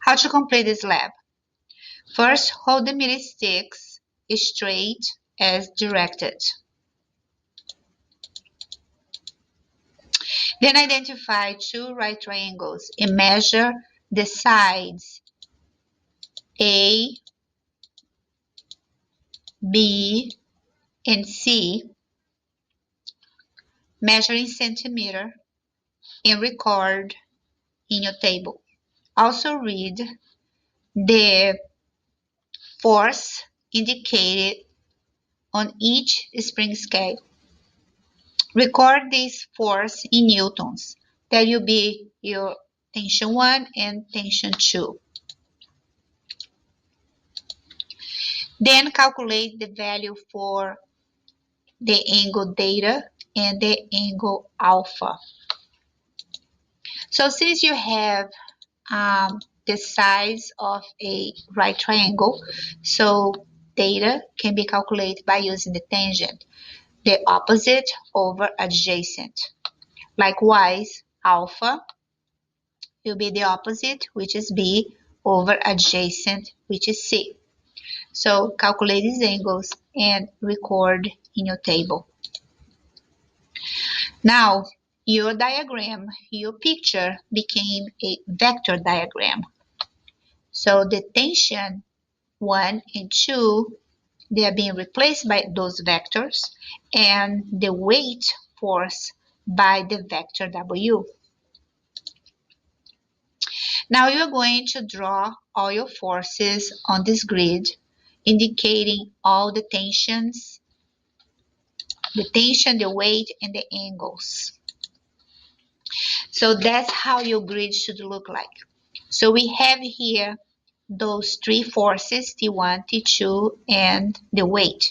How to complete this lab? First, hold the meter sticks straight as directed. Then identify two right triangles and measure the sides A, B, and C, measure in centimeter, and record in your table. Also read the force indicated on each spring scale. Record this force in newtons. That will be your tension 1 and tension 2. Then calculate the value for the angle theta and the angle alpha. So since you have the size of a right triangle, so theta can be calculated by using the tangent, the opposite over adjacent. Likewise, alpha will be the opposite, which is B, over adjacent, which is C. So calculate these angles and record in your table. Now, your diagram, your picture became a vector diagram. So the tension 1 and 2, they are being replaced by those vectors, and the weight force by the vector W. Now you're going to draw all your forces on this grid, indicating all the tensions, the tension, the weight, and the angles. So that's how your grid should look like. So we have here those three forces, T1, T2, and the weight.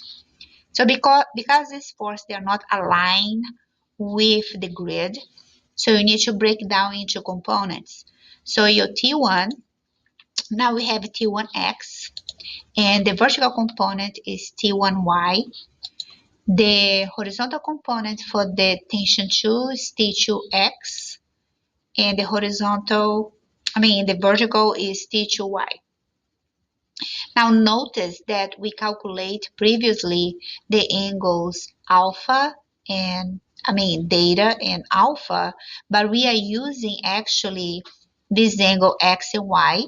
So because these forces, they are not aligned with the grid, so you need to break down into components. So your T1, now we have T1x, and the vertical component is T1y. The horizontal component for the tension 2 is T2x, and the vertical is T2y. Now notice that we calculate previously the angles alpha and theta and alpha, but we are using actually this angle x and y.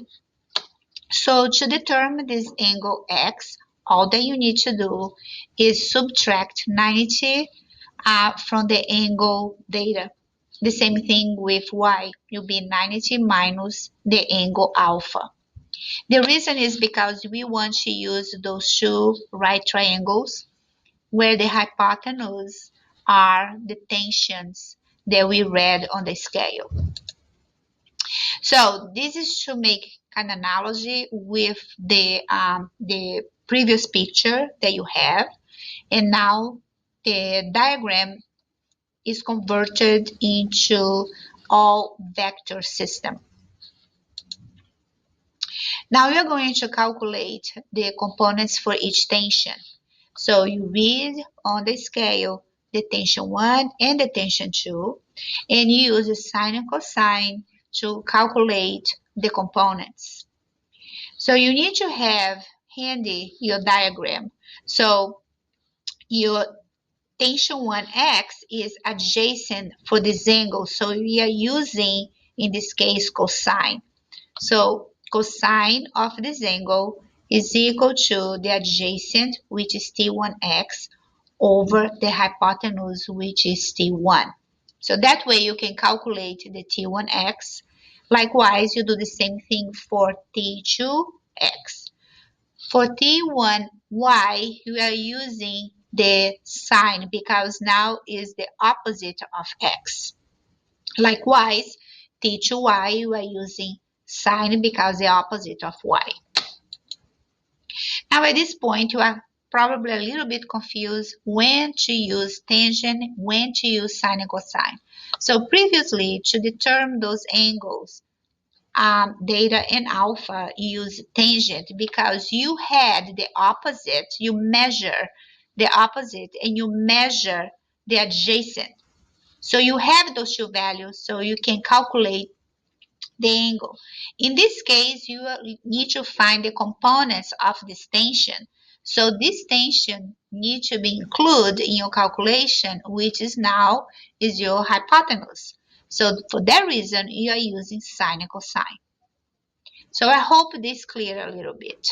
So to determine this angle x, all that you need to do is subtract 90 from the angle theta. The same thing with y, will be 90 minus the angle alpha. The reason is because we want to use those two right triangles where the hypotenuse are the tensions that we read on the scale. So this is to make an analogy with the previous picture that you have, and now the diagram is converted into all vector system. Now we are going to calculate the components for each tension. So you read on the scale the tension 1 and the tension 2, and you use the sine and cosine to calculate the components. So you need to have handy your diagram. So your tension 1x is adjacent for this angle, so we are using, in this case, cosine. So cosine of this angle is equal to the adjacent, which is T1x, over the hypotenuse, which is T1. So that way you can calculate the T1x. Likewise, you do the same thing for T2x. For T1y, you are using the sine because now is the opposite of x. Likewise, T2y, you are using sine because the opposite of y. Now at this point, you are probably a little bit confused when to use tangent, when to use sine and cosine. So previously, to determine those angles, theta and alpha, you use tangent because you had the opposite, you measure the opposite and you measure the adjacent. So you have those two values, so you can calculate the angle. In this case, you need to find the components of this tension. So this tension needs to be included in your calculation, which is now is your hypotenuse. So for that reason, you are using sine and cosine. So I hope this clear a little bit.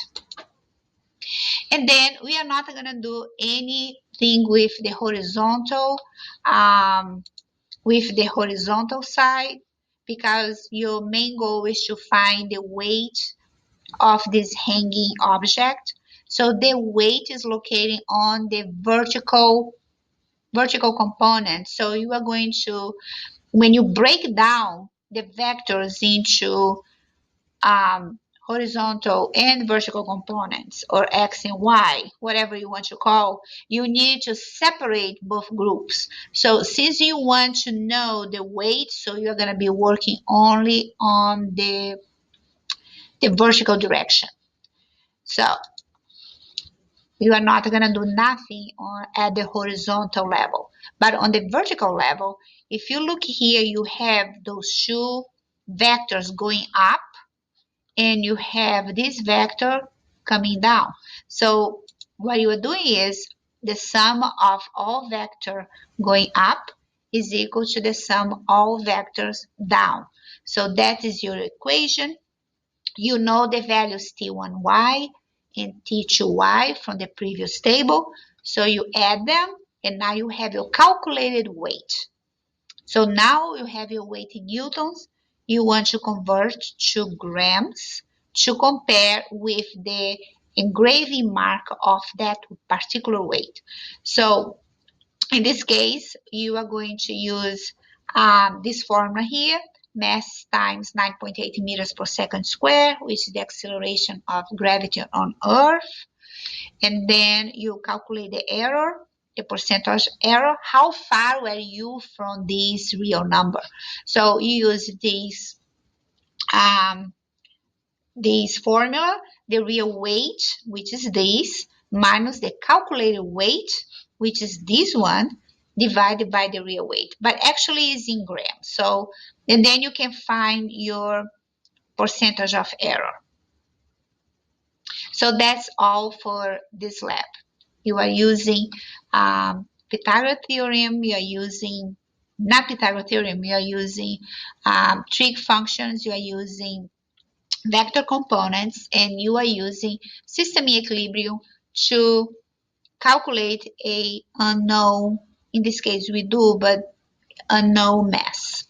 And then we are not going to do anything with the horizontal side, because your main goal is to find the weight of this hanging object. So the weight is located on the vertical component. So you are going to, when you break down the vectors into horizontal and vertical components, or X and Y, whatever you want to call, you need to separate both groups. So since you want to know the weight, so you're going to be working only on the vertical direction. So you are not going to do nothing at the horizontal level. But on the vertical level, if you look here, you have those two vectors going up, and you have this vector coming down. So what you are doing is the sum of all vectors going up is equal to the sum of all vectors down. So that is your equation. You know the values T1y and T2y from the previous table. So you add them, and now you have your calculated weight. So now you have your weight in newtons. You want to convert to grams to compare with the engraving mark of that particular weight. So in this case, you are going to use this formula here, mass times 9.8 meters per second square, which is the acceleration of gravity on Earth. And then you calculate the error, the percentage error. How far were you from this real number? So you use this formula, the real weight, which is this, minus the calculated weight, which is this one, divided by the real weight. But actually it's in grams. So, and then you can find your percentage of error. So that's all for this lab. You are using Pythagorean theorem, you are using, not Pythagorean theorem, you are using trig functions, you are using vector components, and you are using system equilibrium to calculate a unknown, in this case we do, but unknown mass.